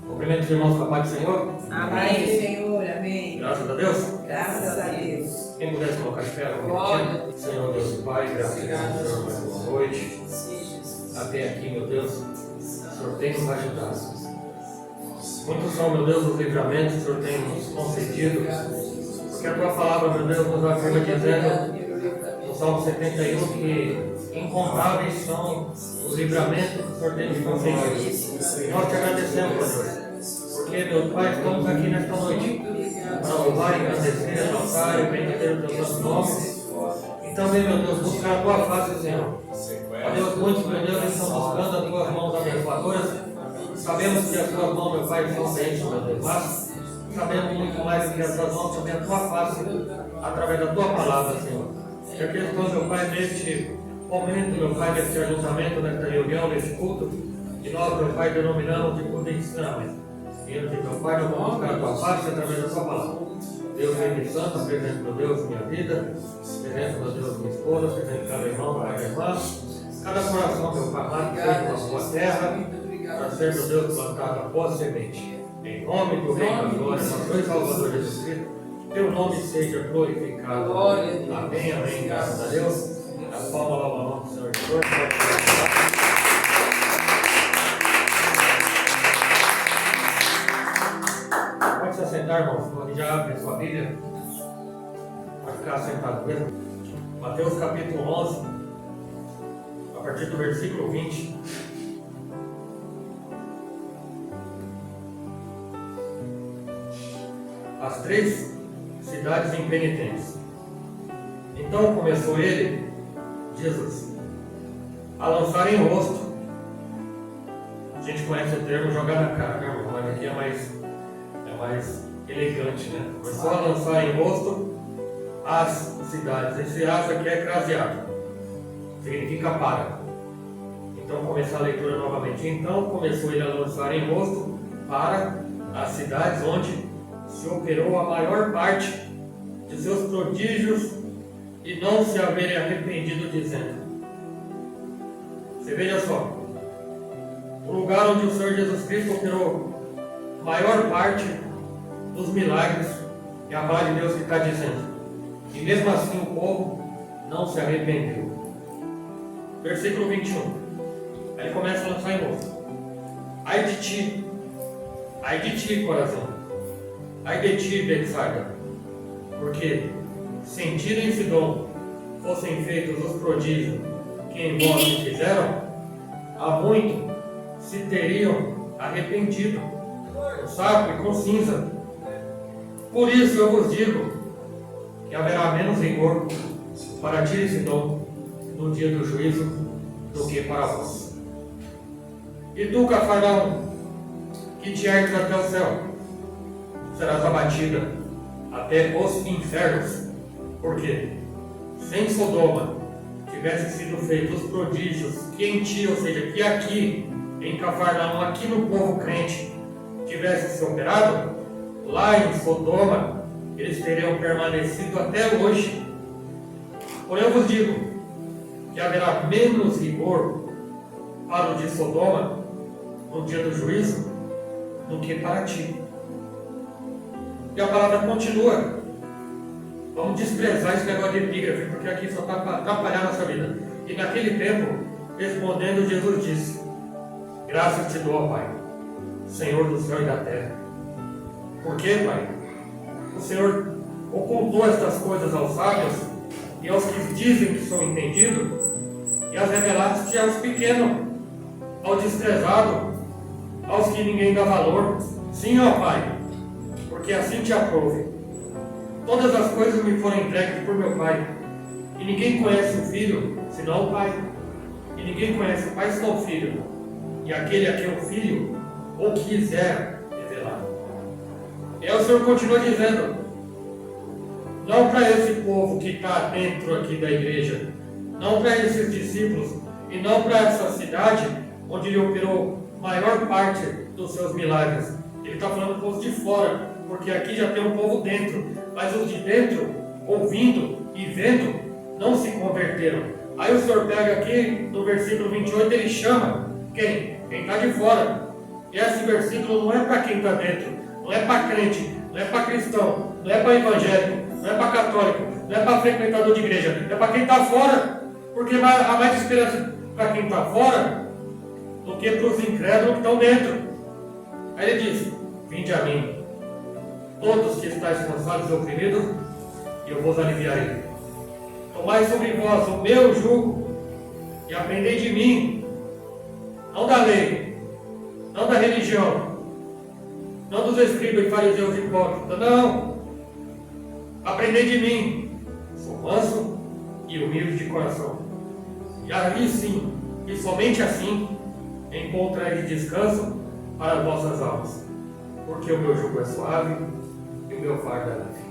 Cumprimento os irmãos com a paz do Senhor. Amém, Senhor, amém. Graças a Deus. Graças a Deus. Quem pudesse colocar de pé, Glória. Senhor Deus e Pai, graças a Deus, Senhor, mais uma noite. Até aqui, meu Deus, o Senhor tem nos ajudado. Muitos são, meu Deus, os livramentos que o Senhor tem nos concedido. Porque a Tua palavra, meu Deus, nos afirma dizendo no Salmo 71 que incontáveis são os livramentos que o Senhor tem nos concedido. E nós te agradecemos, meu Deus. Porque, meu Pai, estamos aqui nesta noite para louvar, engrandecer, exaltar e bendizir o Teu santo nome. E também, meu Deus, buscar a Tua face, Senhor. Ó Deus, muitos, meu Deus, estão buscando as Tuas mãos abençoadoras. Sabemos que as Tuas mãos, meu Pai, são bênçãos, meu Deus. Mas sabemos muito mais do que as Tuas mãos, também a Tua face, através da Tua palavra, Senhor. Que aqueles que estão, meu Pai, neste momento, meu Pai, neste ajuntamento, nesta reunião, neste culto, que nós, meu Pai, denominamos de culto de ensinamento. E meu Pai, nós vamos buscar a Tua face através da Tua palavra. Deus vem santo, apresento, meu Deus, minha vida, apresento, meu Deus, minha esposa, apresento cada irmão, cada irmã, cada coração, meu Pai, amado, feito na sua terra, para ser, meu Deus, plantado a boa semente. Em nome do Rei da Glória, nosso Rei Salvador Jesus Cristo, teu nome seja glorificado. Amém, amém, graças a Deus. A palma lá o nome do Senhor Jesus. Pode se assentar, irmãos. Pode já abrir sua Bíblia. Pode ficar sentado mesmo. Mateus capítulo 11, a partir do versículo 20. As 3 cidades impenitentes. Então começou ele, Jesus, a lançar em rosto. A gente conhece o termo jogar na cara, né, irmão? Mas aqui é mais elegante, né? Começou a lançar em rosto as cidades. Esse as aqui é craseado, significa para. Então começar a leitura novamente. Então começou ele a lançar em rosto para as cidades onde se operou a maior parte de seus prodígios e não se haverem arrependido, dizendo. Você veja só, o lugar onde o Senhor Jesus Cristo operou a maior parte dos milagres é a palavra de Deus que está dizendo. E mesmo assim o povo não se arrependeu. Versículo 21. Aí ele começa a lançar em rosto. Ai de ti, coração. Ai de ti, Betsaida, porque se em Tiro e em Sidom fossem feitos os prodígios que em vós se fizeram, há muito se teriam arrependido, com saco e com cinza. Por isso eu vos digo que haverá menos rigor para Tiro e Sidom no dia do juízo do que para vós. E tu, Cafarnaum, que te ergues até o céu, serás abatida até os infernos, porque se em Sodoma tivessem sido feitos os prodígios que em ti, ou seja, que aqui em Cafarnaum, aqui no povo crente, tivessem se operado, lá em Sodoma eles teriam permanecido até hoje. Porém eu vos digo que haverá menos rigor para o de Sodoma no dia do juízo do que para ti. E a palavra continua. Vamos desprezar esse negócio de epígrafe, porque aqui só está para atrapalhar a nossa vida. E naquele tempo, respondendo, Jesus disse: graças te dou, Pai, Senhor do céu e da terra. Por quê, Pai? O Senhor ocultou estas coisas aos sábios e aos que dizem que são entendidos, e as revelaste aos pequenos, ao desprezado, aos que ninguém dá valor. Sim, ó Pai, porque assim te aprouve. Todas as coisas me foram entregues por meu Pai, e ninguém conhece o Filho, senão o Pai. E ninguém conhece o Pai, senão o Filho, e aquele a quem o Filho o quiser revelar. E aí o Senhor continua dizendo, não para esse povo que está dentro aqui da igreja, não para esses discípulos, e não para essa cidade, onde ele operou maior parte dos seus milagres. Ele está falando para os de fora, porque aqui já tem um povo dentro, mas os de dentro, ouvindo e vendo, não se converteram. Aí o Senhor pega aqui, no versículo 28, ele chama quem? Quem está de fora. E esse versículo não é para quem está dentro, não é para crente, não é para cristão, não é para evangélico, não é para católico, não é para frequentador de igreja, é para quem está fora, porque há mais esperança para quem está fora do que para os incrédulos que estão dentro. Aí ele diz: vinde a mim, todos que estáis cansados e oprimidos, e eu vos aliviarei. Tomai sobre vós o meu jugo e aprendei de mim, não da lei, não da religião, não dos escribas e fariseus hipócritas, não. Aprendei de mim, sou manso e humilde de coração. E aí sim, e somente assim, encontrareis descanso para as vossas almas, porque o meu jugo é suave e o meu fardo é leve.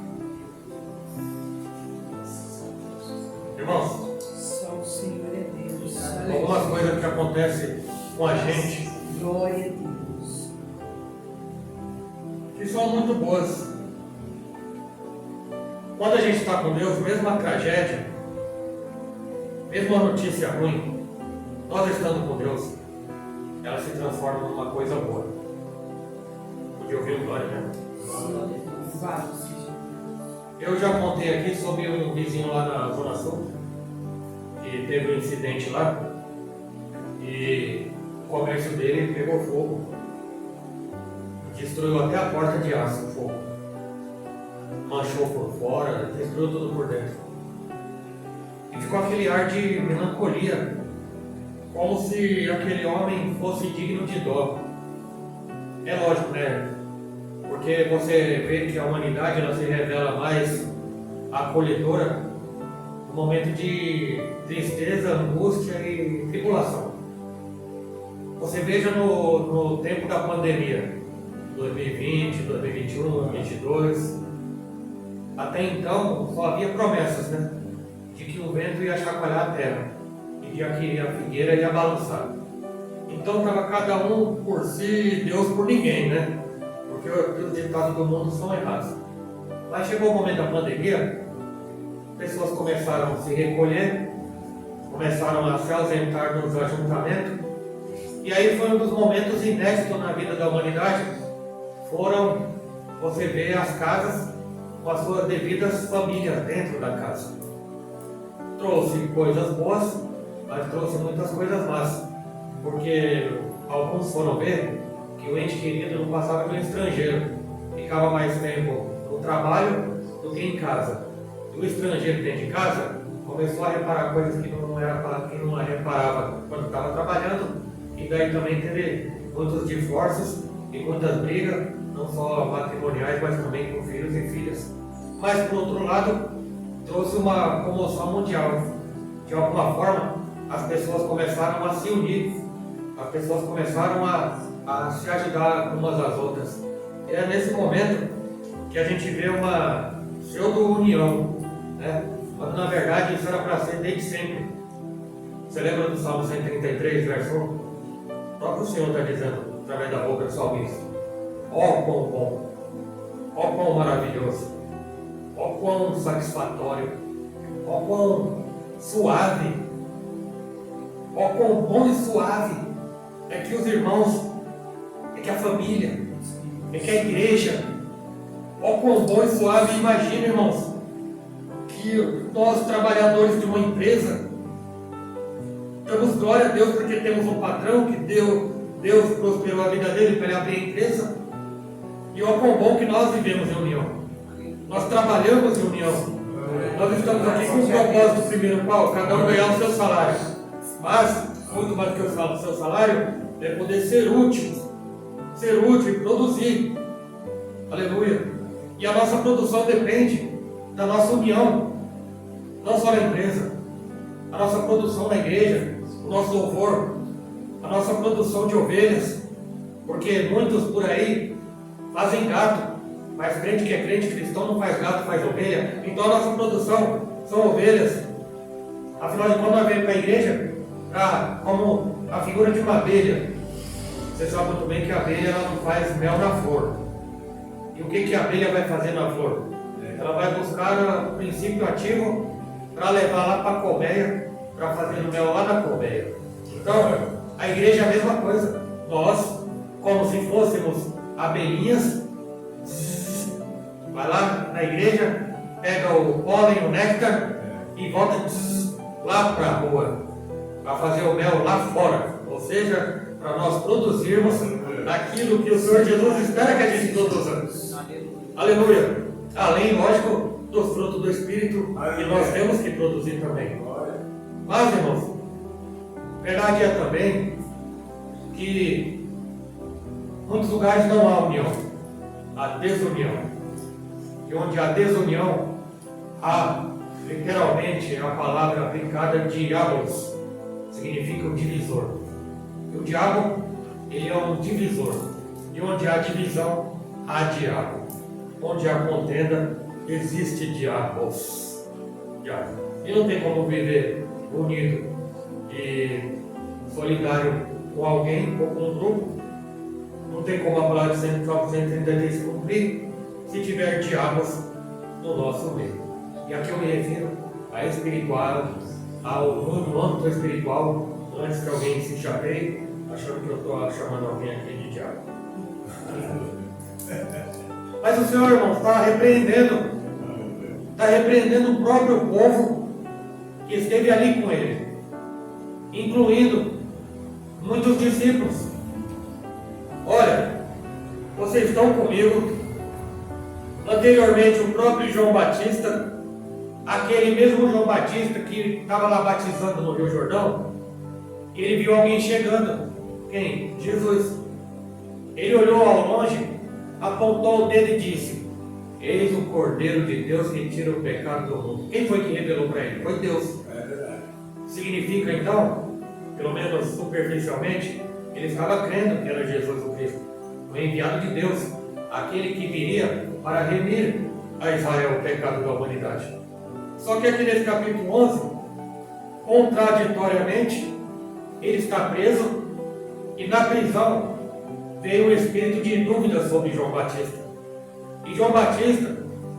Irmãos, Só o Senhor é Deus. algumas coisas que acontecem com a gente Glória a Deus. que são muito boas. Quando a gente está com Deus, mesmo a tragédia, mesmo a notícia ruim, nós estando com Deus, ela se transforma numa coisa boa. Podia ouvir o glória, né? Vários. Eu já contei aqui sobre um vizinho lá na Zona Sul, que teve um incidente lá, e o comércio dele pegou fogo. Destruiu até a porta de aço, o fogo. Manchou por fora, destruiu tudo por dentro. E ficou aquele ar de melancolia, como se aquele homem fosse digno de dó. É lógico, né? Porque você vê que a humanidade ela se revela mais acolhedora no momento de tristeza, angústia e tribulação. Você veja no tempo da pandemia, 2020, 2021, 2022, até então só havia promessas, né? De que o vento ia chacoalhar a terra e de que a figueira ia balançar. Então estava cada um por si, Deus por ninguém, né? Porque os ditados do mundo são errados. Mas chegou o momento da pandemia, pessoas começaram a se recolher, começaram a se ausentar dos ajuntamentos, e aí foi um dos momentos inéditos na vida da humanidade. Foram, você vê as casas com as suas devidas famílias dentro da casa. Trouxe coisas boas, mas trouxe muitas coisas más, porque alguns foram ver que o ente querido não passava pelo estrangeiro, ficava mais tempo no trabalho do que em casa. E o estrangeiro dentro de casa começou a reparar coisas que não reparava quando estava trabalhando, e daí também teve muitos divórcios e muitas brigas, não só matrimoniais, mas também com filhos e filhas. Mas, por outro lado, trouxe uma comoção mundial. De alguma forma, as pessoas começaram a se unir, as pessoas começaram a se ajudar umas às outras. E é nesse momento que a gente vê uma pseudo-união, né? Quando na verdade isso era para ser desde sempre. Você lembra do Salmo 133, verso 1? O próprio Senhor está dizendo, através da boca do salmista: ó quão bom, ó quão maravilhoso, ó quão satisfatório, ó quão suave, ó quão bom e suave é que os irmãos, é que a família, é que a igreja, ó quão bom e suave. Imagina, irmãos, que nós trabalhadores de uma empresa damos glória a Deus porque temos um patrão que Deus prosperou a vida dele para ele abrir a empresa. E ó quão bom que nós vivemos em união, nós trabalhamos em união, nós estamos aqui com o propósito primeiro, qual? Cada um ganhar o seu salário, mas muito mais do que o seu salário é poder ser útil e produzir. Aleluia. E a nossa produção depende da nossa união, não só na empresa, a nossa produção na igreja, o nosso louvor, a nossa produção de ovelhas, porque muitos por aí fazem gato, mas crente que é crente cristão não faz gato, faz ovelha. Então a nossa produção são ovelhas. Afinal de contas, nós vemos para a igreja como a figura de uma abelha. Você sabe muito bem que a abelha ela não faz mel na flor. E o que a abelha vai fazer na flor? Ela vai buscar o princípio ativo para levar lá para a colmeia, para fazer o mel lá na colmeia. Então, a igreja é a mesma coisa. Nós como se fôssemos abelhinhas. Vai lá na igreja, pega o pólen, o néctar e volta lá para a rua, para fazer o mel lá fora. Ou seja, para nós produzirmos aquilo que o Senhor Jesus espera que a gente produza. Aleluia! Além, lógico, dos frutos do Espírito que nós temos que produzir também. Mas, irmãos, verdade é também que em muitos lugares não há união, há desunião. E onde há desunião, há, literalmente, a palavra aplicada diabos, significa o divisor. E o diabo, ele é um divisor. E onde há divisão, há diabo. Onde há contenda, existe diabos. E não tem como viver unido e solidário com alguém ou com um grupo. Não tem como a palavra de Salmo 133 se cumprir se tiver diabos no nosso meio. E aqui eu me refiro a espiritual, no âmbito espiritual, antes que alguém se chateie, achando que eu estou chamando alguém aqui de diabo. Mas o Senhor, irmão, está repreendendo o próprio povo que esteve ali com ele, incluindo muitos discípulos. Olha, vocês estão comigo. Anteriormente, o próprio João Batista, aquele mesmo João Batista que estava lá batizando no Rio Jordão, ele viu alguém chegando. Quem? Jesus. Ele olhou ao longe, apontou o dedo e disse: eis o Cordeiro de Deus que tira o pecado do mundo. Quem foi que revelou para ele? Foi Deus. É verdade. Significa então, pelo menos superficialmente, ele estava crendo que era Jesus o Cristo, o enviado de Deus, aquele que viria para remir a Israel o pecado da humanidade. Só que aqui nesse capítulo 11, contraditoriamente, ele está preso e na prisão veio um espírito de dúvida sobre João Batista. E João Batista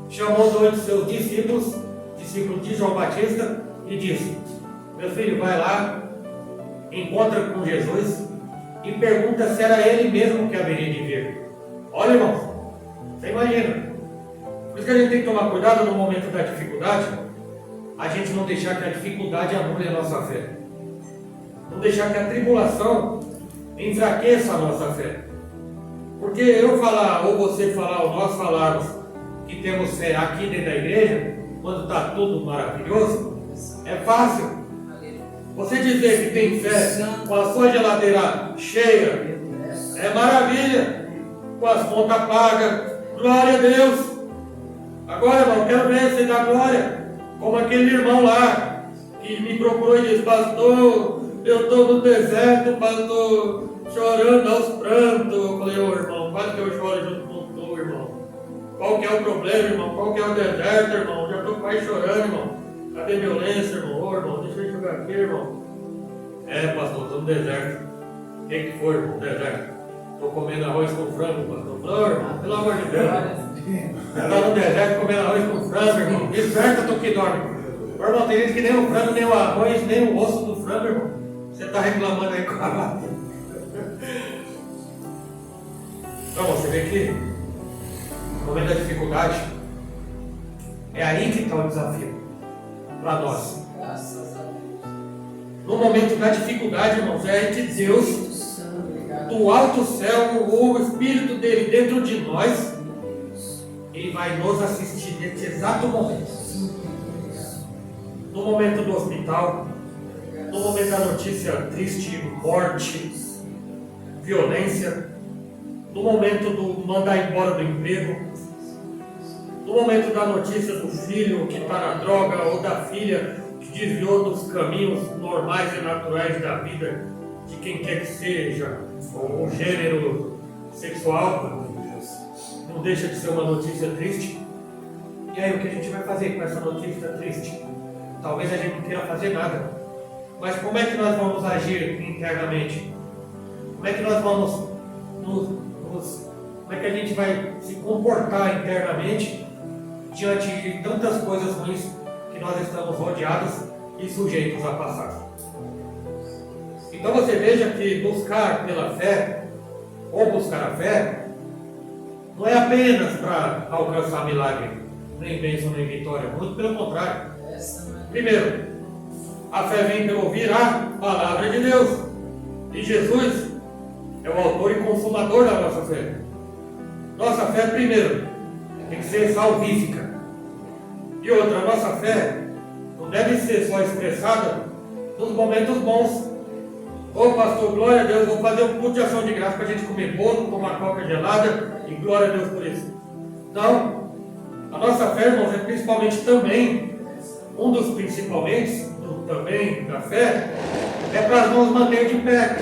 chamou dois de seus discípulos de João Batista, e disse: meu filho, vai lá, encontra com Jesus e pergunta se era ele mesmo que haveria de vir. Olha, irmãos, você imagina. Por isso que a gente tem que tomar cuidado no momento da dificuldade, a gente não deixar que a dificuldade anule a nossa fé. Não deixar que a tribulação enfraqueça a nossa fé. Porque eu falar, ou você falar, ou nós falarmos que temos fé aqui dentro da igreja, quando está tudo maravilhoso, é fácil. Você dizer que tem fé com a sua geladeira cheia, é maravilha. Com as contas pagas, glória a Deus. Agora, irmão, quero ver você dar glória. Como aquele irmão lá, que me procurou e disse: pastor, eu estou no deserto, pastor, chorando aos prantos. Eu falei: ô irmão, quase que eu choro junto com tu, irmão. Qual que é o problema, irmão? Qual que é o deserto, irmão? Já estou quase chorando, irmão. Cadê violência, irmão? Ô irmão, deixa eu jogar aqui, irmão. É, pastor, estou no deserto. O que foi, irmão? Deserto. Estou comendo arroz com frango, pastor. Falei: ô irmão, pelo amor de Deus. Está no deserto comendo arroz com frango, irmão. Deserto, tu que dorme. Ô irmão, tem gente que nem o frango, nem o arroz, nem o osso do frango, irmão. Você está reclamando aí com a vaca. Então, você vê que no momento da dificuldade, é aí que está o desafio para nós. Graças a Deus. No momento da dificuldade, irmãos, é que Deus, do alto céu, o Espírito dele dentro de nós, ele vai nos assistir nesse exato momento. No momento do hospital, no momento da notícia triste, morte, violência, no momento do mandar embora do emprego, no momento da notícia do filho que está na droga ou da filha que desviou dos caminhos normais e naturais da vida de quem quer que seja, ou o gênero sexual, não deixa de ser uma notícia triste. E aí, o que a gente vai fazer com essa notícia triste? Talvez a gente não queira fazer nada. Mas como é que nós vamos agir internamente? Como é que nós vamos como é que a gente vai se comportar internamente diante de tantas coisas ruins que nós estamos rodeados e sujeitos a passar? Então você veja que buscar pela fé ou buscar a fé, não é apenas para alcançar milagre, nem bênção, nem vitória, muito pelo contrário. Primeiro, a fé vem pelo ouvir a palavra de Deus. E Jesus é o autor e consumador da nossa fé. Nossa fé, primeiro, tem que ser salvífica. E outra, a nossa fé não deve ser só expressada nos momentos bons. Ô pastor, glória a Deus, vou fazer um culto de ação de graça para a gente comer bolo, tomar coca gelada, e glória a Deus por isso. Não. A nossa fé, irmãos, é principalmente também, um dos principalmente, também da fé, é para nos manter de pé.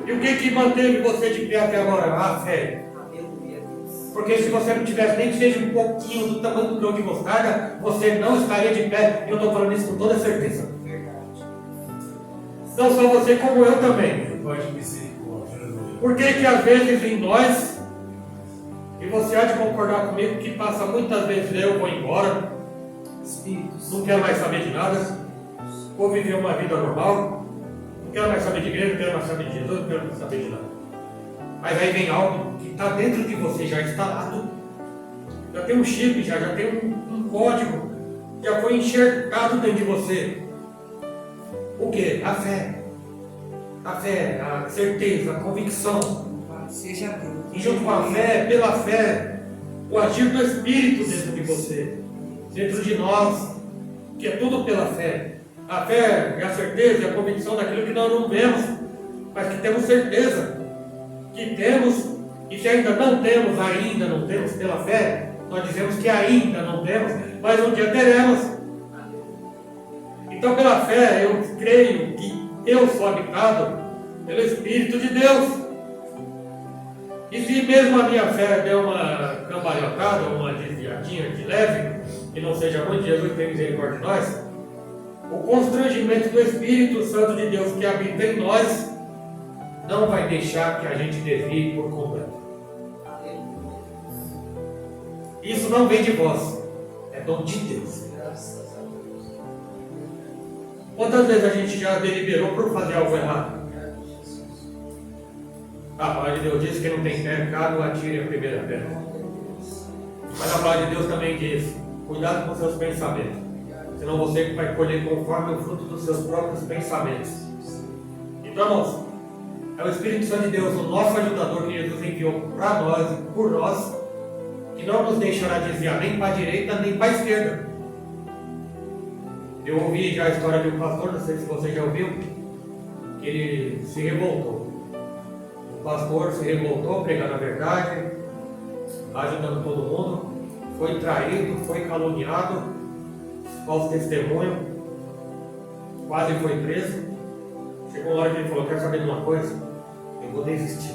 E o que manteve você de pé até agora? A fé. Porque se você não tivesse nem que seja um pouquinho do tamanho do grão de mostarda, você não estaria de pé. Eu estou falando isso com toda certeza. Não só você, como eu também. Por que às vezes em nós, e você há de concordar comigo, que passa muitas vezes eu vou embora, não quero mais saber de nada, vou viver uma vida normal, não quero mais saber de igreja, não quero mais saber de Jesus, não quero mais saber de nada. Mas aí vem algo que está dentro de você, já instalado, já tem um chip, já tem um código, já foi enxertado dentro de você. O que? A fé. A fé, a certeza, a convicção. Seja Deus. E junto com a fé, pela fé, o agir do Espírito dentro de você, dentro de nós, que é tudo pela fé. A fé é a certeza e a convicção daquilo que nós não vemos, mas que temos certeza que temos, e se ainda não temos pela fé, nós dizemos que ainda não temos, mas um dia teremos. Então, pela fé, eu creio que eu sou habitado pelo Espírito de Deus. E se mesmo a minha fé der uma cambalhotada, uma desviadinha de leve, que não seja muito, Jesus tem misericórdia de nós, o constrangimento do Espírito Santo de Deus que habita em nós não vai deixar que a gente desvie por completo. Isso não vem de vós, é dom de Deus. Quantas vezes a gente já deliberou por fazer algo errado? A palavra de Deus diz que não tem pecado, atire a primeira pedra. Mas a palavra de Deus também diz: cuidado com seus pensamentos, senão você vai colher conforme o fruto dos seus próprios pensamentos. Então, irmãos, é o Espírito Santo de Deus, o nosso ajudador que Jesus enviou para nós e por nós, que não nos deixará desviar nem para a direita nem para a esquerda. Eu ouvi já a história de um pastor, não sei se você já ouviu, que ele se revoltou. O pastor se revoltou, pregando a verdade, ajudando todo mundo, foi traído, foi caluniado, falso testemunho, quase foi preso. Chegou uma hora que ele falou: quer saber de uma coisa? Eu vou desistir.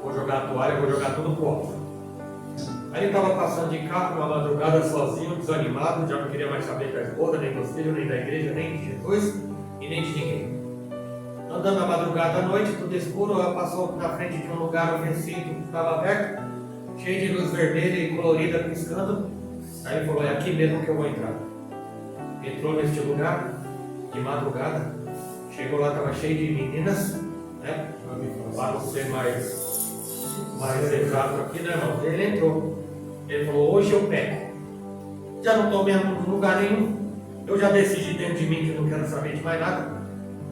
Vou jogar a toalha, vou jogar tudo fora. Aí ele estava passando de carro na madrugada sozinho, desanimado, já não queria mais saber da esposa, nem dos filhos, nem da igreja, nem de Jesus e nem de ninguém. Andando na madrugada à noite, tudo escuro, passou na frente de um lugar, um recinto que estava aberto, cheio de luz vermelha e colorida piscando. Aí ele falou: é aqui mesmo que eu vou entrar. Entrou neste lugar, de madrugada, chegou lá, estava cheio de meninas, né? Para não ser mais exato aqui, né, irmão? Ele entrou. Ele falou: hoje eu peco. Já não estou mesmo em lugar nenhum. Eu já decidi dentro de mim que não quero saber de mais nada.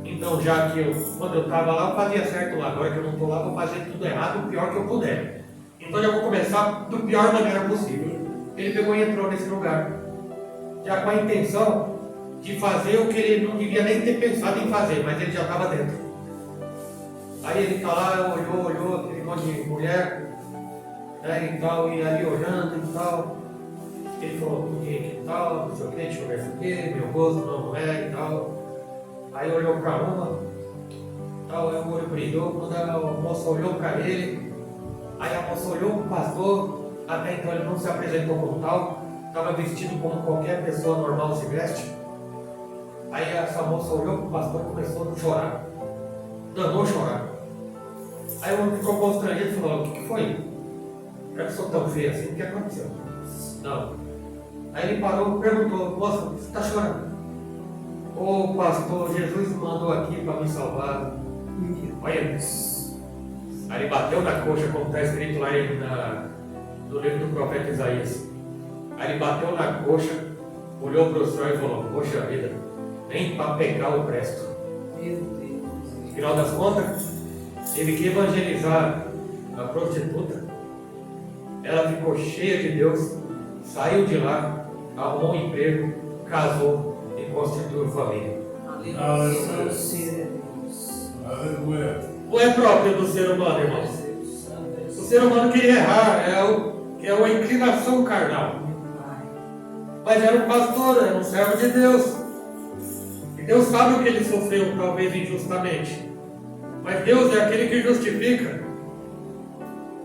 Então, já que quando eu estava lá, eu fazia certo lá. Agora que eu não estou lá, eu vou fazer tudo errado, o pior que eu puder. Então, já vou começar do pior maneira possível. Ele pegou e entrou nesse lugar, já com a intenção de fazer o que ele não devia nem ter pensado em fazer, mas ele já estava dentro. Aí ele está lá, olhou, aquele monte de mulher, né, e tal, e ali olhando e tal. Ele falou: que tal, não sei o que, deixa eu ver isso aqui, meu gosto não é e tal. Aí olhou para uma, tal, aí o olho brilhou, quando a moça olhou para ele, aí a moça olhou para o pastor, até então ele não se apresentou como tal, estava vestido como qualquer pessoa normal se veste. Aí essa moça olhou para o pastor e começou a chorar, danou a chorar. Aí o homem ficou constrangido e falou: o que foi? Eu sou tão feio assim, o que aconteceu? Não. Aí ele parou e perguntou: moça, você está chorando? Ô pastor, Jesus me mandou aqui para me salvar. Olha isso. Aí ele bateu na coxa, como está escrito lá no livro do profeta Isaías. Aí ele bateu na coxa, olhou para o céu e falou: poxa vida, nem para pecar eu presto. Meu Deus. No final das contas, teve que evangelizar a prostituta. Ela ficou cheia de Deus, saiu de lá, arrumou um emprego, casou e constituiu família. Aleluia. Ser é Deus. Aleluia. Não é próprio do ser humano, irmãos. O ser humano queria errar, é uma inclinação carnal. Mas era um pastor, era um servo de Deus. E Deus sabe o que ele sofreu, talvez injustamente. Mas Deus é aquele que justifica.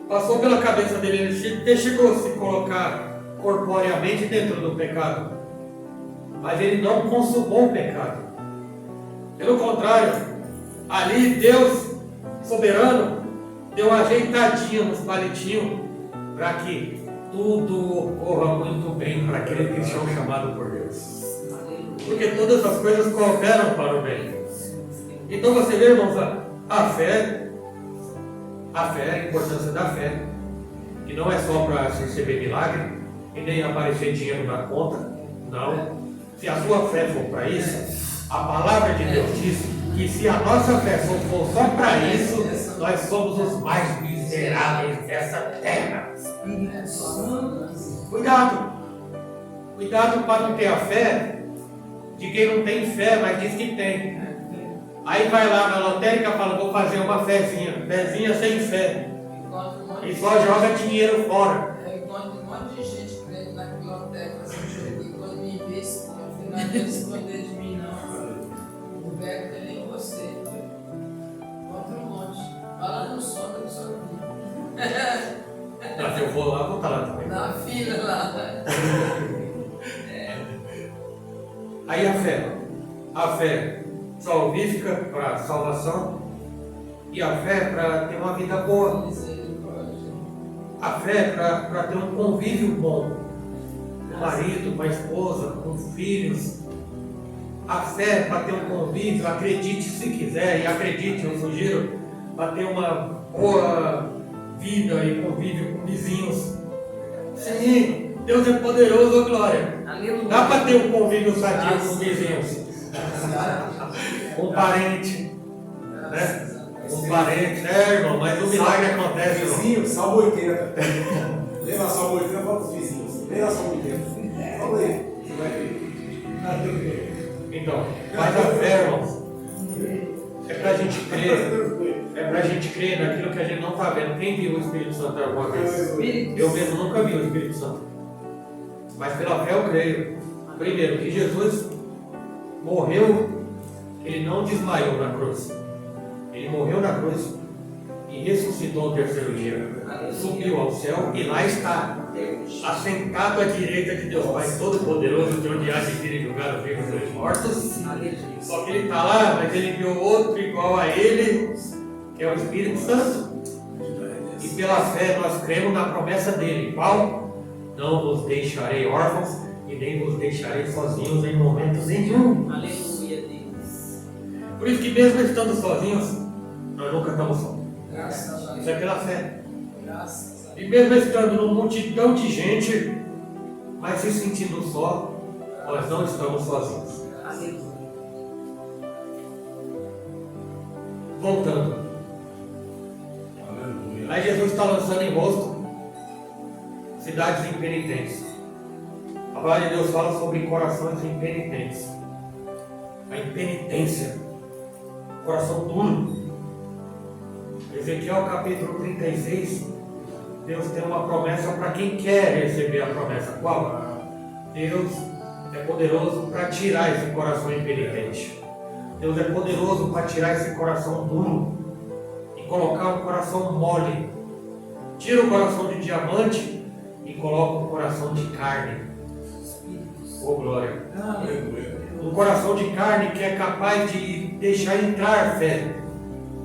Passou pela cabeça dele, ele chegou a se colocar corporeamente dentro do pecado. Mas ele não consumou o pecado. Pelo contrário, ali Deus, soberano, deu uma ajeitadinha nos palitinhos para que tudo ocorra muito bem para aquele cristão chamado por Deus. Porque todas as coisas cooperam para o bem. Então você vê, irmãos, a fé, a importância da fé, que não é só para se receber milagre e nem aparecer dinheiro na conta. Não. Se a sua fé for para isso, a palavra de Deus diz que se a nossa fé for só para isso, nós somos os mais miseráveis dessa terra. Cuidado! Cuidado para não ter a fé de quem não tem fé, mas diz que tem. Aí vai lá na lotérica e fala: vou fazer uma fezinha sem fé. E só joga dinheiro fora. Enquanto um monte de gente prende na biblioteca, e quando me vê, no final de esconder de mim, não. O velho tem nem você. Encontra um monte. Fala no sono, eu só Não, se eu for lá, vou estar lá também. na fila lá. Aí a fé salvífica para salvação e a fé para ter uma vida boa. Misericórdia. A fé para ter um convívio bom com o marido, com a esposa, com os filhos. A fé para ter um convívio, acredite se quiser, e acredite, eu sugiro, para ter uma boa vida e convívio com vizinhos. Sim, Deus é poderoso, glória. Dá para ter um convívio sadio com vizinhos. Um parente, né? Um parente, irmão, mas o milagre acontece, irmão. Vizinho, Salmo 80. Leva Salmo 80 para os vizinhos. Leva Salmo 80. Fala aí, você vai ver. Então, mas a fé, irmãos, é pra gente crer. É pra gente crer naquilo que a gente não está vendo. Quem viu o Espírito Santo alguma vez? Eu mesmo nunca vi o Espírito Santo. Mas pela fé eu creio. Primeiro, que Jesus morreu, ele não desmaiou na cruz. Ele morreu na cruz e ressuscitou no terceiro dia. Subiu ao céu e lá está, assentado à direita de Deus Pai Todo-Poderoso, de onde há de vir e julgar os vivos e os mortos. Só que ele está lá, mas ele enviou outro igual a ele, que é o Espírito Santo. E pela fé nós cremos na promessa dele. Qual? Não vos deixarei órfãos e nem vos deixarei sozinhos em momento nenhum. Aleluia, Deus. Por isso que mesmo estando sozinhos, nós nunca estamos só. Graças a Deus. Isso é pela fé. Graças a Deus. E mesmo estando numa multidão de gente, mas se sentindo só, nós não estamos sozinhos. Aleluia. Voltando. Aleluia. Aí Jesus está lançando em rosto cidades impenitentes. A palavra de Deus fala sobre corações impenitentes. A impenitência. Coração duro. Ezequiel capítulo 36. Deus tem uma promessa para quem quer receber a promessa. Qual? Deus é poderoso para tirar esse coração impenitente. Deus é poderoso para tirar esse coração duro e colocar um coração mole. Tira o coração de diamante e coloca um coração de carne. Oh, glória! Aleluia. Um coração de carne que é capaz de deixar entrar fé.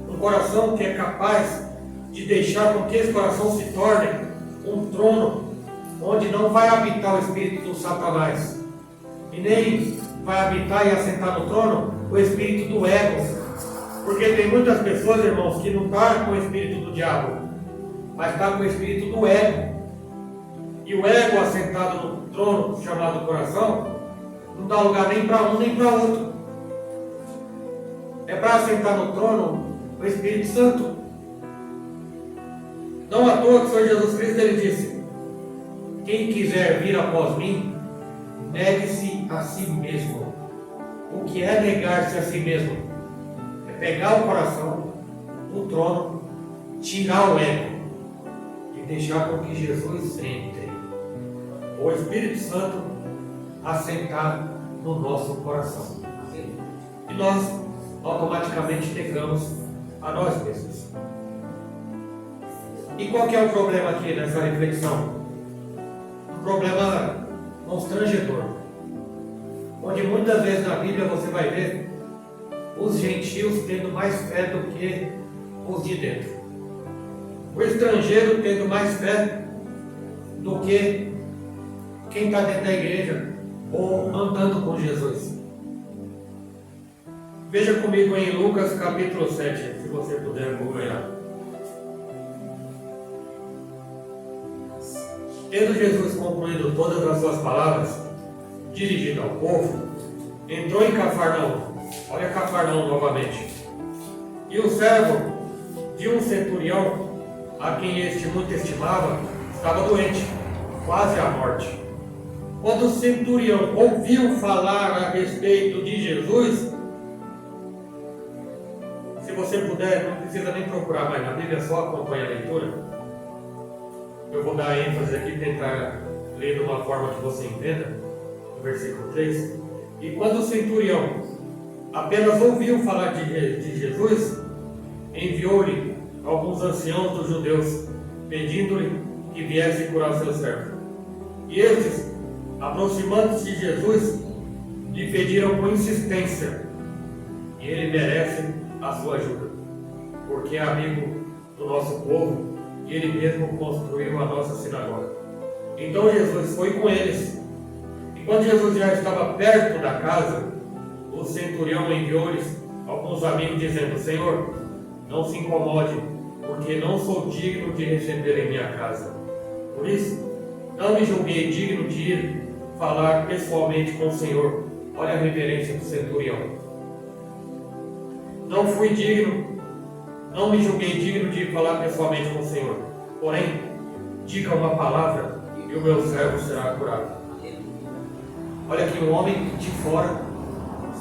Um coração que é capaz de deixar com que esse coração se torne um trono onde não vai habitar o espírito do Satanás e nem vai habitar e assentar no trono o espírito do ego, Porque tem muitas pessoas, irmãos, que não estão com o espírito do diabo, mas estão com o espírito do ego. E o ego assentado no trono chamado coração, não dá lugar nem para um nem para outro. É para assentar no trono o Espírito Santo. Não à toa que o Senhor Jesus Cristo ele disse: quem quiser vir após mim, negue-se a si mesmo. O que é negar-se a si mesmo? É pegar o coração, o trono, tirar o ego e deixar com que Jesus entre, o Espírito Santo, assentar no nosso coração. E nós automaticamente negamos a nós mesmos. E qual que é o problema aqui nessa reflexão? Um problema constrangedor, onde muitas vezes na Bíblia você vai ver os gentios tendo mais fé do que os de dentro, o estrangeiro tendo mais fé do que quem está dentro da igreja ou andando com Jesus. Veja comigo em Lucas capítulo 7, se você puder acompanhar. Tendo Jesus concluído todas as suas palavras, dirigido ao povo, entrou em Cafarnaum. Olha Cafarnaum novamente. E o servo de um centurião, a quem este muito estimava, estava doente, quase à morte. Quando o centurião ouviu falar a respeito de Jesus, se você puder, não precisa nem procurar mais na Bíblia, só acompanha a leitura. Eu vou dar ênfase aqui, tentar ler de uma forma que você entenda, no versículo 3. E quando o centurião apenas ouviu falar de Jesus, enviou-lhe alguns anciãos dos judeus, pedindo-lhe que viesse curar seu servo. E estes, aproximando-se de Jesus, lhe pediram com insistência, e ele merece a sua ajuda, porque é amigo do nosso povo, e ele mesmo construiu a nossa sinagoga. Então Jesus foi com eles, e quando Jesus já estava perto da casa, o centurião enviou-lhes alguns amigos, dizendo: Senhor, não se incomode, porque não sou digno de receber em minha casa. Por isso, não me julguei digno de ir falar pessoalmente com o Senhor. Olha a reverência do centurião. Não fui digno, não me julguei digno de ir falar pessoalmente com o Senhor. Porém, diga uma palavra e o meu servo será curado. Olha aqui, um homem de fora,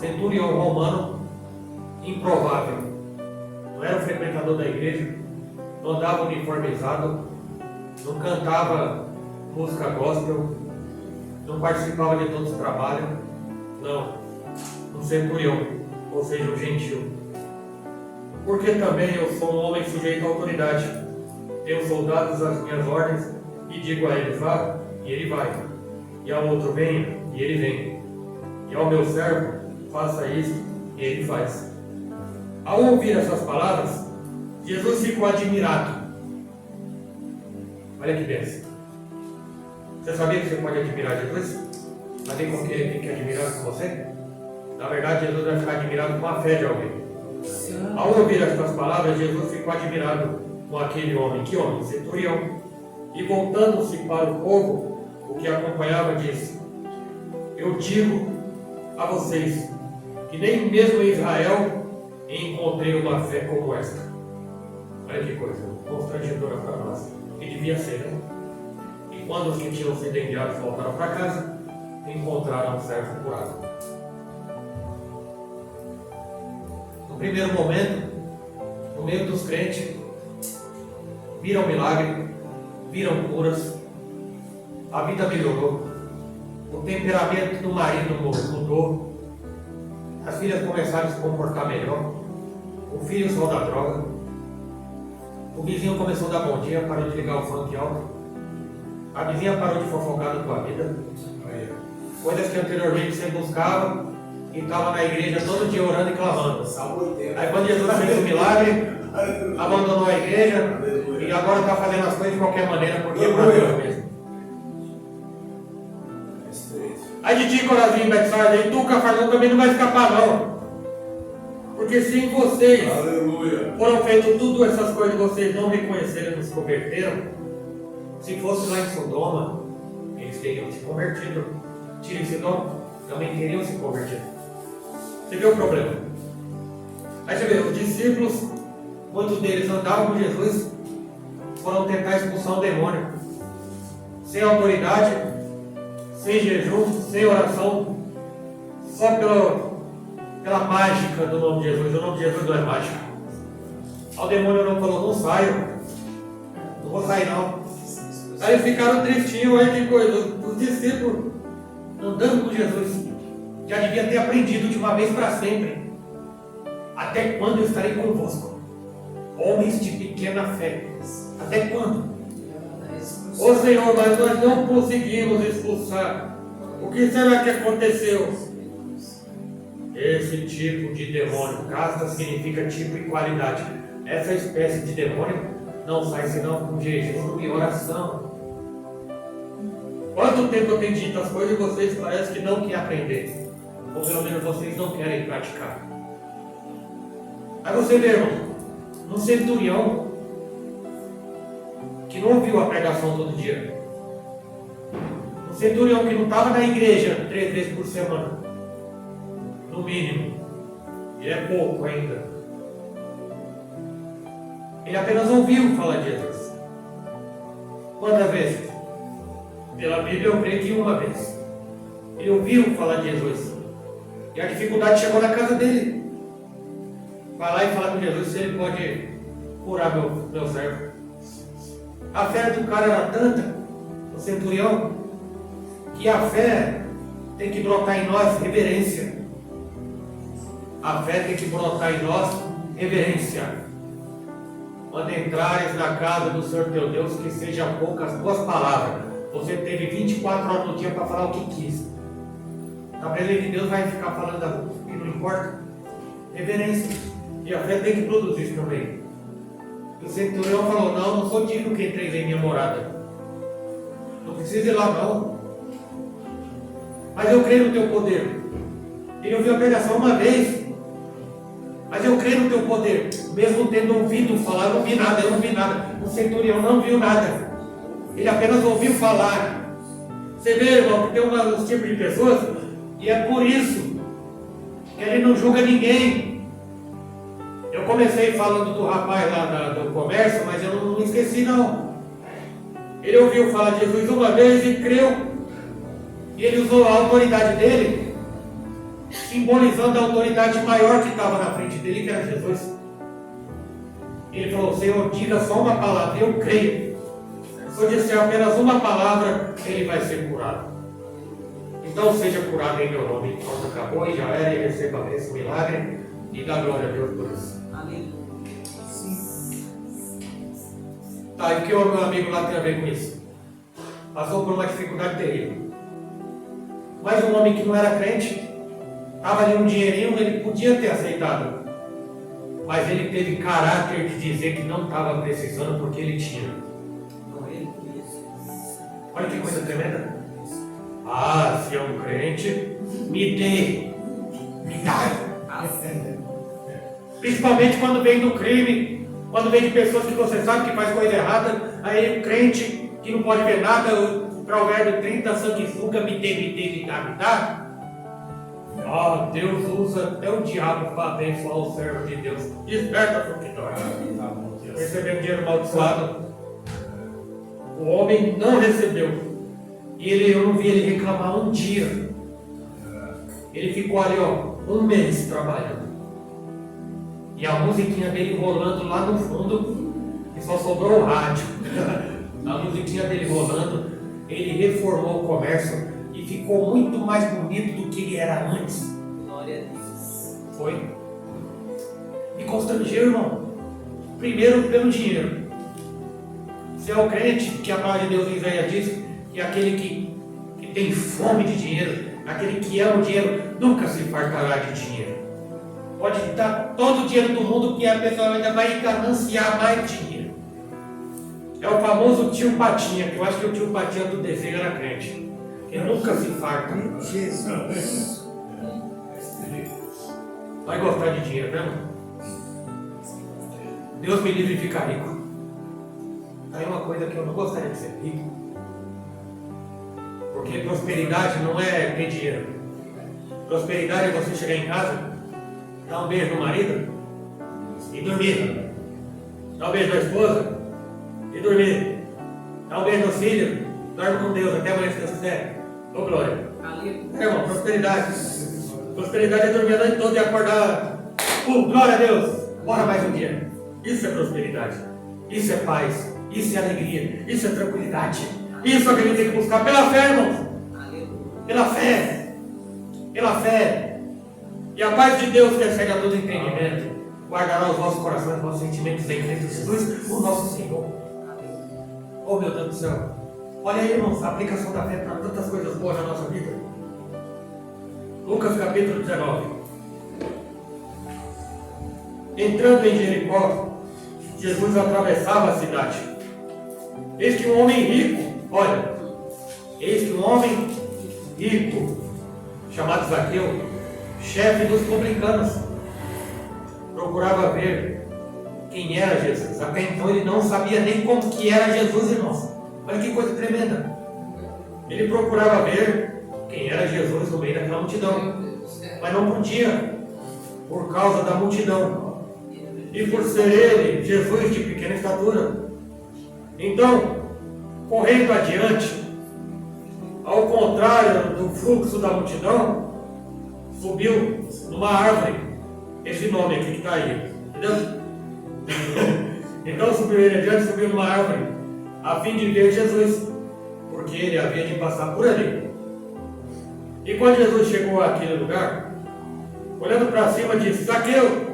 centurião romano, improvável. Não era um frequentador da igreja, não andava uniformizado, não cantava música gospel, não participava de todos os trabalhos. Não, um centurião, ou seja, um gentil. Porque também eu sou um homem sujeito à autoridade. Tenho soldados às minhas ordens e digo a ele: vá, e ele vai. E ao outro: venha, e ele vem. E ao meu servo: faça isso, e ele faz. Ao ouvir essas palavras, Jesus ficou admirado. Olha que bênção. Você sabia que você pode admirar Jesus? Mas tem como que ele fique admirado com você? Na verdade, Jesus vai ficar admirado com a fé de alguém. Ao ouvir estas palavras, Jesus ficou admirado com aquele homem. Que homem? Centurião. E voltando-se para o povo, o que acompanhava, disse: eu digo a vocês que nem mesmo em Israel encontrei uma fé como esta. Olha que coisa constrangedora para nós. Que devia ser, né? E quando os que tinham sido enviados voltaram para casa, encontraram um servo curado. No primeiro momento, no meio dos crentes, viram milagre, viram curas, a vida melhorou, o temperamento do marido mudou, as filhas começaram a se comportar melhor, o filho saiu da droga, o vizinho começou a dar bom dia, parou de ligar o funk alto, a vizinha parou de fofocar da tua vida, coisas que anteriormente você buscava e estava na igreja todo dia orando e clamando. Aí quando Jesus fez o milagre, abandonou a igreja e agora está fazendo as coisas de qualquer maneira porque é para Deus mesmo. Aí de ti, Corazinho, Betsaida, e tu, Cafarnaum, também não vai escapar não. Porque se em vocês Aleluia. foram feitas tudo essas coisas e vocês não reconheceram e não se converteram, se fosse lá em Sodoma, eles teriam se convertido. Tiro e Sidom também teriam se convertido. Você vê o problema? Aí você vê, os discípulos, muitos deles andavam com Jesus, foram tentar expulsar um demônio. Sem autoridade, sem jejum, sem oração, só pela mágica do nome de Jesus. O nome de Jesus não é mágica. Aí o demônio não falou, não saio. Não vou sair não. Aí eles ficaram tristinhos, aí que coisa. Os discípulos andando com Jesus já devia ter aprendido de uma vez para sempre. Até quando eu estarei convosco? Homens de pequena fé. Até quando? Ô Senhor, mas nós não conseguimos expulsar. O que será que aconteceu? Esse tipo de demônio, casta significa tipo e qualidade. Essa espécie de demônio não sai senão com jejum e oração. Quanto tempo eu tenho dito as coisas e vocês parecem que não querem aprender? Ou pelo menos vocês não querem praticar. Aí você vê, irmão, um centurião que não ouviu a pregação todo dia. Um centurião que não estava na igreja 3 vezes por semana. No mínimo. Ele é pouco ainda. Ele apenas ouviu falar de Jesus. Quantas vezes? Pela Bíblia eu creio que uma vez. Ele ouviu falar de Jesus. E a dificuldade chegou na casa dele. Vai lá e fala com Jesus se ele pode curar meu servo. A fé do cara era tanta, o centurião, que a fé tem que brotar em nós reverência. A fé tem que brotar em nós reverência. Quando entrares na casa do Senhor teu Deus, que sejam poucas tuas palavras. Você teve 24 horas no dia para falar o que quis. Na presença de Deus vai ficar falando o que não importa. Reverência. E a fé tem que produzir isso também. O centurião falou, não sou digno que entreis em minha morada. Não precisa ir lá não. Mas eu creio no teu poder. Ele ouviu a pregação uma vez. Mas eu creio no teu poder. Mesmo tendo ouvido falar, eu não vi nada. O centurião não viu nada. Ele apenas ouviu falar. Você vê, irmão, que tem uns tipos de pessoas, e é por isso que ele não julga ninguém. Eu comecei falando do rapaz lá do comércio, mas eu não esqueci não. Ele ouviu falar de Jesus uma vez e creu. E ele usou a autoridade dele, simbolizando a autoridade maior que estava na frente dele, que era Jesus. Ele falou, Senhor, diga só uma palavra, eu creio. Se eu disser apenas uma palavra, ele vai ser curado. Então seja curado em meu nome. Pronto, acabou e já era, e receba esse milagre e dá glória a Deus por isso. Tá, e o que o meu amigo lá tem a ver com isso? Passou por uma dificuldade terrível. Mas um homem que não era crente, estava ali um dinheirinho, ele podia ter aceitado. Mas ele teve caráter de dizer que não estava precisando porque ele tinha. Olha que coisa tremenda. Ah, se é um crente, me dê. Me dá. Principalmente quando vem do crime, quando vem de pessoas que você sabe que faz coisa errada, aí o crente que não pode ver nada, o provérbio 30, sanguessuga, me dê, me dá, me dá. Ah, Deus usa até o diabo para abençoar o servo de Deus. Desperta para o que dói. Recebeu dinheiro amaldiçoado. O homem não recebeu. E eu não vi ele reclamar um dia. Ele ficou ali, um mês trabalhando. E a musiquinha dele rolando lá no fundo, e só sobrou o rádio. A musiquinha dele rolando, ele reformou o comércio e ficou muito mais bonito do que ele era antes. Glória a Deus. Foi. Me constrangeu, irmão. Primeiro pelo dinheiro. Se é o crente, que a palavra de Deus em Isaías diz, que é aquele que tem fome de dinheiro, aquele que ama o dinheiro, nunca se fartará de dinheiro. Pode dar todo o dinheiro do mundo que a pessoa ainda vai gananciar mais dinheiro. É o famoso tio Patinha, que eu acho que o tio Patinha do desenho era crente. Que nunca se farta. Jesus. Vai gostar de dinheiro, né, irmão? Deus me livre de ficar rico. Aí uma coisa que eu não gostaria de ser rico. Porque prosperidade não é ter dinheiro. Prosperidade é você chegar em casa, dar um beijo no marido e dormir. Dar um beijo na esposa e dormir. Dar um beijo no filho, dorme com Deus até amanhã se Deus quiser. Ô glória. É, irmão, prosperidade. Prosperidade é dormir a noite toda e acordar. Glória a Deus. Bora mais um dia. Isso é prosperidade. Isso é paz. Isso é alegria. Isso é tranquilidade. Isso é que a gente tem que buscar pela fé, irmãos. Pela fé. Pela fé. E a paz de Deus, que excede a todo entendimento, guardará os vossos corações, os vossos sentimentos em Cristo Jesus, o nosso Senhor. Oh, meu Deus do céu. Olha aí, irmãos, a aplicação da fé para tantas coisas boas na nossa vida. Lucas capítulo 19. Entrando em Jericó, Jesus atravessava a cidade. Eis que um homem rico, olha, eis que um homem rico, chamado Zaqueu, chefe dos publicanos, procurava ver quem era Jesus. Até então ele não sabia nem como que era Jesus, irmãos. Olha que coisa tremenda. Ele procurava ver quem era Jesus no meio daquela multidão, mas não podia, por causa da multidão. E por ser ele, Jesus, de pequena estatura. Então, correndo adiante, ao contrário do fluxo da multidão, subiu numa árvore. Esse nome aqui que está aí, entendeu? Então subiu ele adiante, subiu numa árvore, a fim de ver Jesus, porque ele havia de passar por ali. E quando Jesus chegou àquele lugar, olhando para cima, disse: Zaqueu!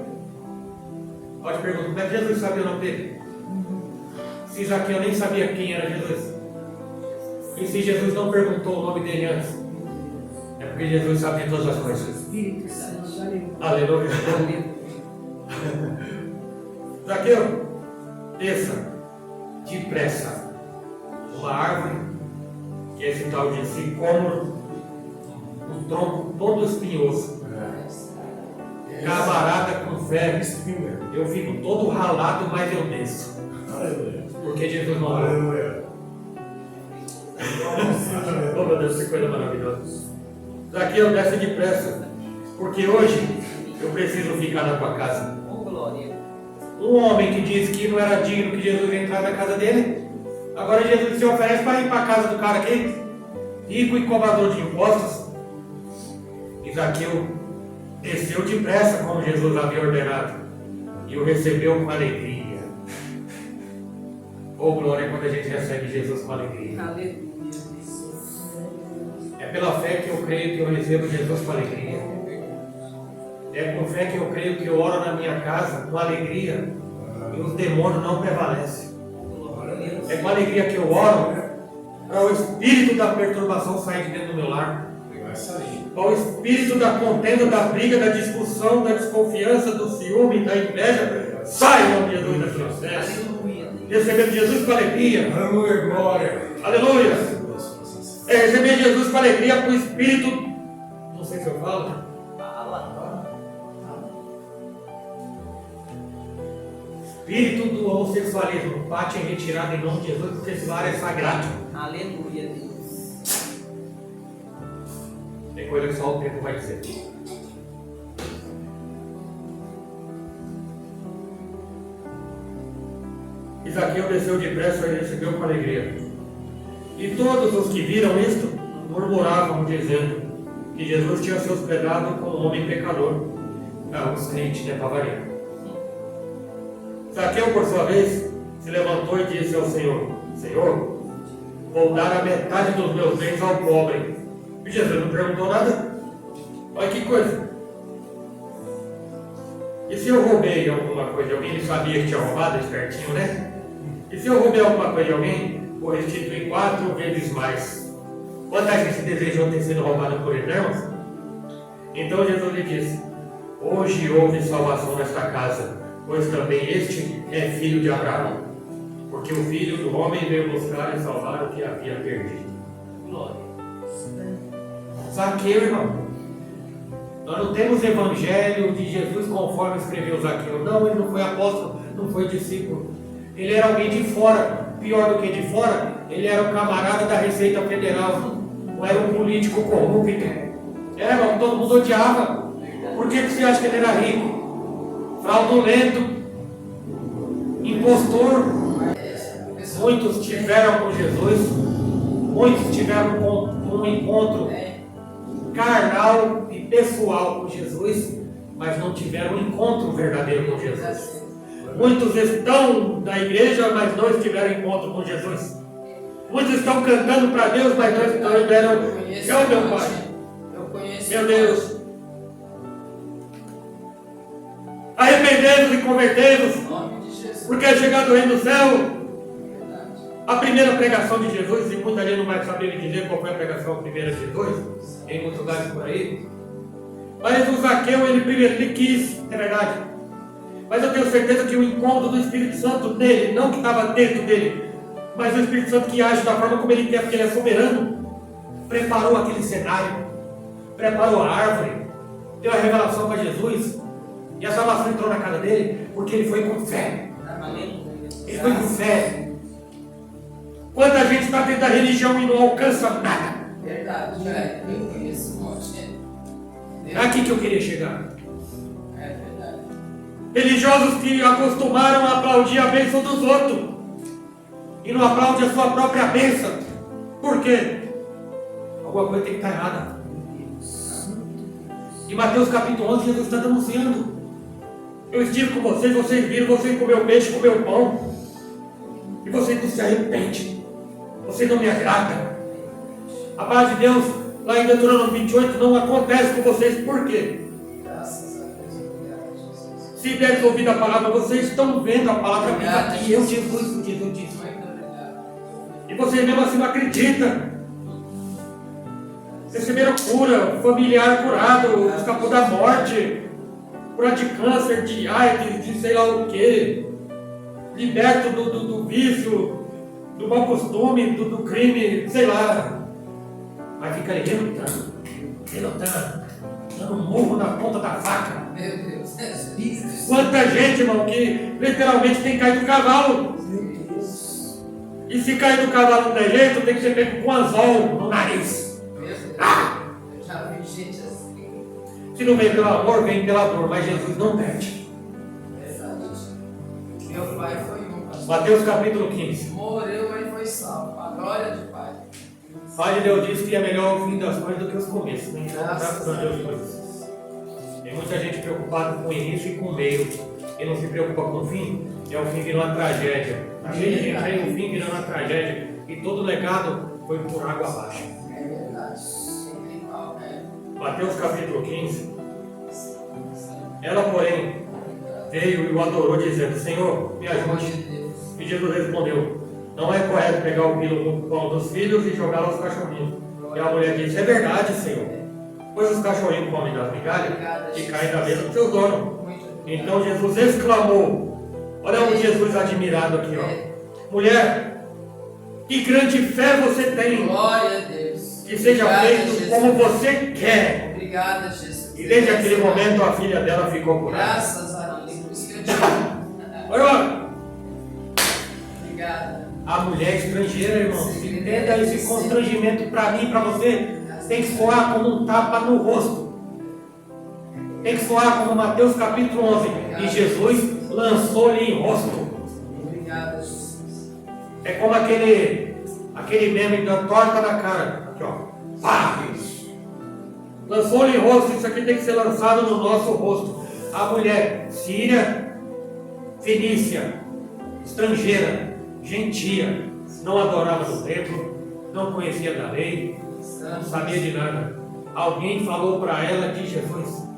Pode perguntar, como é que Jesus sabia o nome dele? Se Zaqueu nem sabia quem era Jesus. E se Jesus não perguntou o nome dele antes? É porque Jesus sabia todas as coisas. Aleluia. Zaqueu, desça depressa uma árvore, que é esse tal de sicômoro, um tronco todo espinhoso. Camarada com fé, eu fico todo ralado, mas eu desço. Porque Jesus não Aleluia. Oh meu Deus, que coisa maravilhosa. Zaqueu, desce depressa, porque hoje eu preciso ficar na tua casa. Um homem que disse que não era digno que Jesus entrasse na casa dele, agora Jesus se oferece para ir para a casa do cara aqui, rico e cobrador de impostos. E Zaqueu desceu depressa, como Jesus havia ordenado, e o recebeu com alegria. Oh glória, quando a gente recebe Jesus com alegria. É pela fé que eu creio que eu recebo Jesus com alegria. É com fé que eu creio que eu oro na minha casa com alegria e os demônios não prevalecem. É com alegria que eu oro para o espírito da perturbação sair de dentro do meu lar. Para o espírito da contenda, da briga, da discussão, da desconfiança, do ciúme, da inveja, sai em nome de Jesus da processo. Recebendo Jesus com alegria. Aleluia, glória. Aleluia. É receber Jesus com alegria para o espírito. Não sei se eu falo. Espírito do homossexualismo, bate em retirada em nome de Jesus, porque esse lar é sagrado. Aleluia, Deus. Tem coisa que só o tempo vai dizer. Zaqueu desceu depressa e recebeu com alegria. E todos os que viram isto murmuravam, dizendo que Jesus tinha se hospedado com um homem pecador. Os crentes, né, para variar. Zaqueu, por sua vez, se levantou e disse ao Senhor: Senhor, vou dar a metade dos meus bens ao pobre. E Jesus não perguntou nada. Olha que coisa. E se eu roubei alguma coisa de alguém? Ele sabia que tinha roubado, espertinho, né? E se eu roubei alguma coisa de alguém, vou restituir 4 vezes mais. Quantas vezes desejam ter sido roubado por ele, né, irmãos? Então Jesus lhe disse: hoje houve salvação nesta casa, pois também este é filho de Abraão. Porque o Filho do Homem veio buscar e salvar o que havia perdido. Glória. Zaqueu, irmão. Nós não temos evangelho de Jesus conforme escreveu Zaqueu. Não, ele não foi apóstolo, não foi discípulo. Ele era alguém de fora. Pior do que de fora, ele era um camarada da Receita Federal. Não era um político corrupto. Era, todo mundo odiava. Por que você acha que ele era rico? Fraudulento, impostor. Muitos tiveram com Jesus, muitos tiveram um encontro carnal e pessoal com Jesus, mas não tiveram um encontro verdadeiro com Jesus. Muitos estão na igreja, mas não tiveram encontro com Jesus. Muitos estão cantando para Deus, mas não tiveram. Oh, meu Pai, meu Deus, arrependemos e convertemos, porque é chegado o reino do céu. A primeira pregação de Jesus, e muita gente não vai saber me dizer qual foi a pregação primeira de Jesus, em muitos lugares por aí. Mas o Zaqueu, ele quis, é verdade. Mas eu tenho certeza que o encontro do Espírito Santo nele, não que estava dentro dele, mas o Espírito Santo que age da forma como ele quer, porque ele é soberano, preparou aquele cenário, preparou a árvore, deu a revelação para Jesus, e a salvação entrou na casa dele, porque ele foi com fé. Ele foi com fé. Quanta gente está dentro da religião e não alcança nada. Verdade, eu conheço um monte. É aqui que eu queria chegar. É verdade. Religiosos que acostumaram a aplaudir a bênção dos outros e não aplaudem a sua própria bênção. Por quê? Alguma coisa tem que estar errada. Em Mateus capítulo 11, Jesus está denunciando. Eu estive com vocês, vocês viram, vocês comeu peixe, comeu pão, e vocês não se arrependem. Você não me agrada. A paz de Deus, lá em Deuteronômio 28, não acontece com vocês. Por quê? Graças a Deus, obrigado, Jesus. Se deres ouvido a palavra, vocês estão vendo a palavra viva aqui. Eu, Jesus disse. Muito obrigado. E vocês mesmo assim não acreditam. Receberam cura, familiar curado, escapou da morte, cura de câncer, de AIDS, de sei lá o que, liberto do vício, do mau costume, do crime, sei lá. Mas fica ali relutando, dando um murro na ponta da faca. Meu Deus, é isso. Quanta gente, irmão, que literalmente tem caído do cavalo. E se cair do cavalo não tem jeito, tem que ser pego com anzol no nariz. Meu Deus, eu já vi gente assim. Se não vem pelo amor, vem pela dor, mas Jesus não perde. Verdade. Meu pai foi um, pastor. Mateus capítulo 15. Morreu, mas foi salvo. A glória de Pai. Pai de Deus diz que é melhor o fim das coisas do que os começos. Né? Então, Graças a Deus. Deus. Tem muita gente preocupada com o início e com o meio. Quem não se preocupa com o fim, o fim virou uma tragédia. A gente entra aí, o fim virou uma tragédia. E todo legado foi por água abaixo. É verdade. Mateus capítulo 15. Ela, porém, veio e o adorou, dizendo: Senhor, me ajude. E Jesus respondeu: não é correto pegar o quilo do pão dos filhos e jogá-lo aos cachorrinhos. E a mulher disse: é verdade, Senhor, pois os cachorrinhos comem das migalhas que caem da mesa dos seus donos. Então Jesus exclamou: olha o Jesus admirado aqui, ó. Mulher, que grande fé você tem. Glória a Deus. Que seja feito como você quer. Obrigada, Jesus. E desde aquele momento a filha dela ficou curada. Graças a Deus. Por isso que eu te amo. Olha, Obrigada. a mulher estrangeira, irmão, entenda esse constrangimento para mim e para você. Tem que soar como um tapa no rosto. Tem que soar como Mateus capítulo 11. E Jesus lançou-lhe em rosto. Obrigada, Jesus. É como aquele meme da torta na cara. Aqui, ó. Pá! Lançou-lhe em rosto. Isso aqui tem que ser lançado no nosso rosto. A mulher síria, fenícia, estrangeira, gentia, não adorava no templo, não conhecia da lei, não sabia de nada. Alguém falou para ela de Jesus.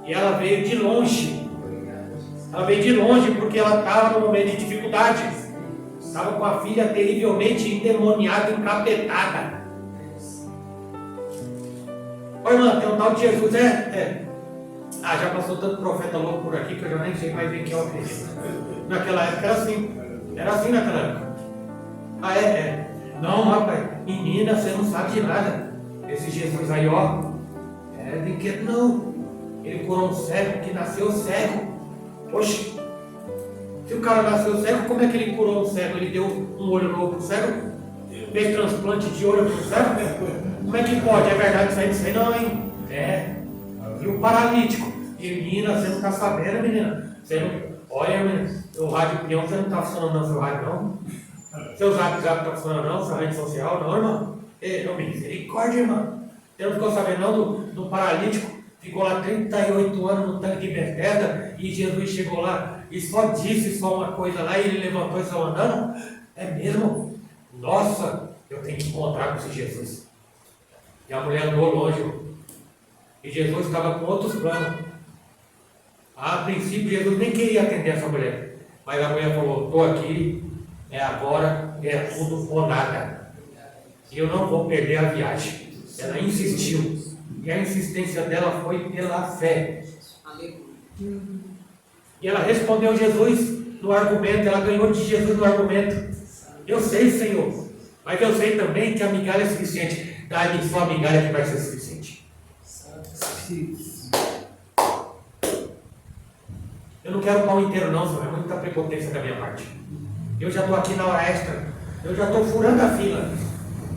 E ela veio de longe. Ela veio de longe porque ela estava num momento de dificuldade. Estava com a filha terrivelmente endemoniada, encapetada. Oi, irmã, tem um tal de Jesus, Ah, já passou tanto profeta louco por aqui que eu já nem sei mais em quem eu acredito. Naquela época era assim. Era assim naquela época. Ah, Não, rapaz, menina, você não sabe de nada. Esse Jesus aí, ó, brinquedo não. Ele curou um cego que nasceu cego. Oxe, se o cara nasceu cego, como é que ele curou um cego? Ele deu um olho novo pro cego? Fez transplante de olho pro cego? Como é que pode? É verdade isso aí? Não sei não, hein? É. E o paralítico? E menina, você não tá sabendo, menina? Você não... Olha, menina, o rádio peão, você não tá funcionando não, seu rádio não? Seu zap tá funcionando não? Sua rede social não, irmão? Não, misericórdia, irmão. Você não ficou sabendo não do paralítico? Ficou lá 38 anos no tanque de Bethesda e Jesus chegou lá e só disse só uma coisa lá e ele levantou e saiu andando? É mesmo? Nossa, eu tenho que encontrar com esse Jesus. E a mulher andou longe. E Jesus estava com outros planos. A princípio, Jesus nem queria atender essa mulher. Mas a mulher falou, estou aqui, é agora, é tudo ou nada. E eu não vou perder a viagem. Ela insistiu. E a insistência dela foi pela fé. E ela respondeu Jesus no argumento, ela ganhou de Jesus no argumento. Eu sei, Senhor, mas eu sei também que a migalha é suficiente. Dá-me só a migalha que vai ser suficiente. Eu não quero o pão inteiro não, Senhor, é muita prepotência da minha parte. Eu já estou aqui na hora extra, eu já estou furando a fila.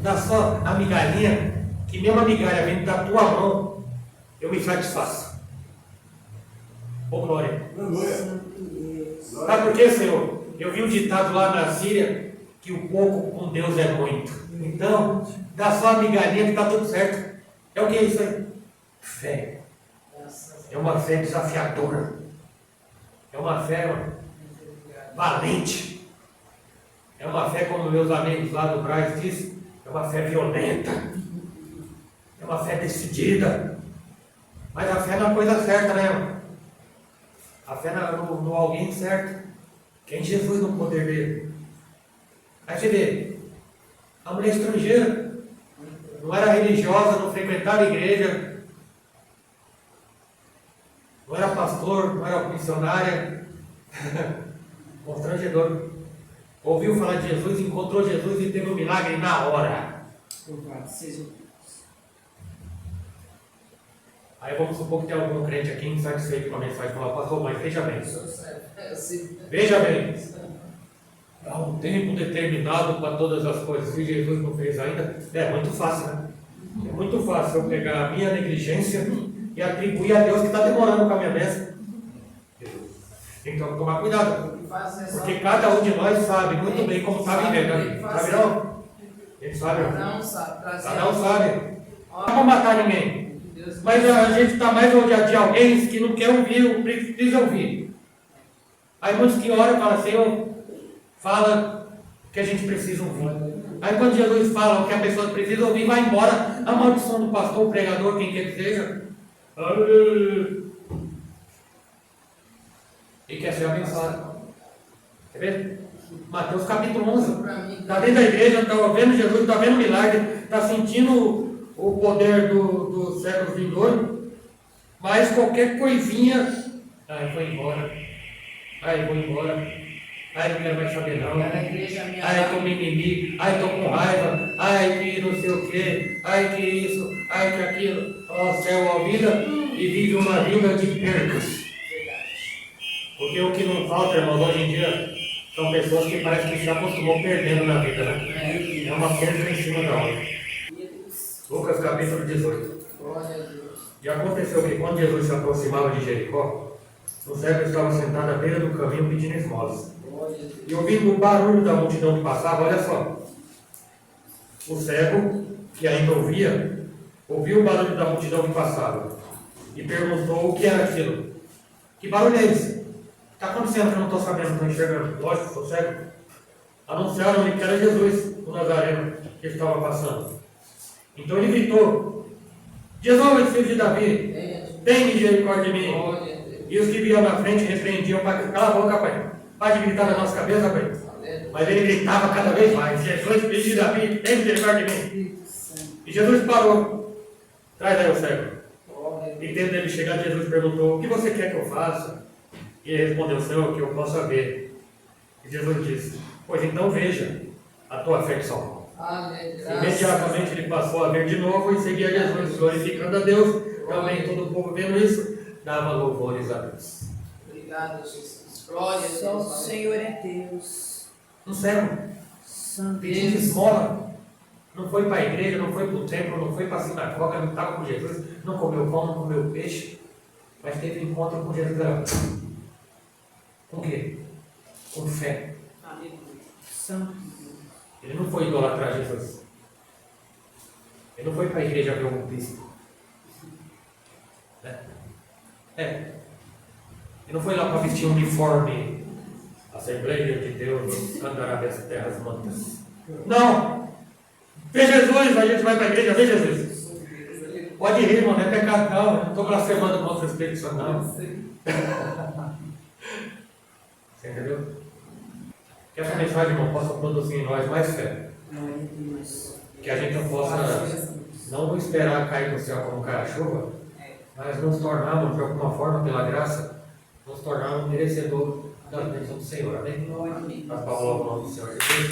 Dá só a migalhinha, que mesmo a migalha vem da tua mão, eu me satisfaço. Ô glória. Sabe por quê, Senhor? Eu vi um ditado lá na Síria, que o pouco com Deus é muito. Então, dá só a migalhinha que está tudo certo. É o que é isso aí? Fé. É uma fé desafiadora. É uma fé valente. É uma fé, como meus amigos lá do Braz dizem, é uma fé violenta. É uma fé decidida. Mas a fé na coisa certa, né, irmão? A fé no alguém certo. Que é em Jesus, no poder dele. Aí você vê, a mulher estrangeira, não era religiosa, não frequentava a igreja, não era pastor, não era missionária, constrangedor. Ouviu falar de Jesus, encontrou Jesus e teve um milagre na hora. Aí vamos supor que tem algum crente aqui insatisfeito com a mensagem, fala, pastor, mas veja bem. Veja bem. Há um tempo determinado para todas as coisas. Se Jesus não fez ainda, é muito fácil, né? É muito fácil eu pegar a minha negligência e atribuir a Deus que está demorando com a minha bênção. Então, tomar cuidado. Porque cada um de nós sabe muito bem como está vivendo. Sabe não? Ele sabe. Cada um sabe. Cada um sabe. Não vamos matar ninguém. Mas a gente está mais rodeado de alguém que não quer ouvir, precisa ouvir. Aí muitos que oram e falam, Senhor, fala o que a gente precisa ouvir. Aí quando Jesus fala o que a pessoa precisa ouvir, vai embora a maldição do pastor, o pregador, quem quer que seja. E quer ser abençoado. Quer ver? Mateus capítulo 11. Está dentro da igreja, está vendo Jesus, está vendo o milagre, está sentindo o poder do século vindouro, mas qualquer coisinha, aí foi embora. Aí vou embora. Aí não quero mais saber não. Aí estou mimimi. Aí estou com raiva. Aí que não sei o que. Aí que isso. Aí que aquilo. Ó céu, ó vida. E vive uma vida de percas. Porque o que não falta, irmãos, hoje em dia, são pessoas que parece que se acostumou perdendo na vida, né? É uma perda em cima da outra. Lucas capítulo 18. E aconteceu que quando Jesus se aproximava de Jericó, o cego estava sentado à beira do caminho pedindo esmolas. E ouvindo o barulho da multidão que passava, olha só. O cego, que ainda ouvia, ouviu o barulho da multidão que passava. E perguntou o que era aquilo. Que barulho é esse? Está acontecendo que eu não estou sabendo, não estou enxergando. Lógico, sou cego. Anunciaram-lhe que era Jesus, o Nazareno, que estava passando. Então ele gritou, Jesus, filho de Davi, tem misericórdia de mim. E os que vinham na frente repreendiam, cala a boca, pai. Para de gritar na nossa cabeça, pai. Mas ele gritava cada vez mais, Jesus, filho de Davi, tem misericórdia de mim. E Jesus parou. Traz aí o cego. E tendo ele chegado, Jesus perguntou, o que você quer que eu faça? E ele respondeu, Senhor, que eu possa ver. E Jesus disse, pois então veja, a tua fé te salvou. Imediatamente ele passou a ver de novo e seguia Jesus, glorificando a Deus. Também todo o povo vendo isso, dava louvores a Deus. Obrigado, Jesus. Glória a Só o Deus. Senhor é Deus. No céu, Santo pedindo Deus. esmola. Não foi para a igreja, não foi para o templo, não foi para a sinagoga, não estava com Jesus, não comeu pão, não comeu peixe, mas teve encontro com Jesus. Com o quê? Com fé. Aleluia. Santo Deus. Ele não foi idolatrar Jesus. Ele não foi para a igreja ver um bispo. Ele não foi lá para vestir um uniforme. Assembleia de Deus, cantará das terras mantas. Não! Vê Jesus, a gente vai para a igreja, vê Jesus. Pode rir, irmão, não é pecado não. Eu não estou blasfemando contra o Espírito Santo, não. Você entendeu? Que essa mensagem, irmão, possa produzir em nós mais fé. Glória a Deus. Que a gente não possa não esperar cair do céu como cai a chuva, mas nos tornarmos, de alguma forma, pela graça, nos tornarmos merecedores da bênção do Senhor. Amém? Glória a Deus. Nós falamos o nome do Senhor Jesus.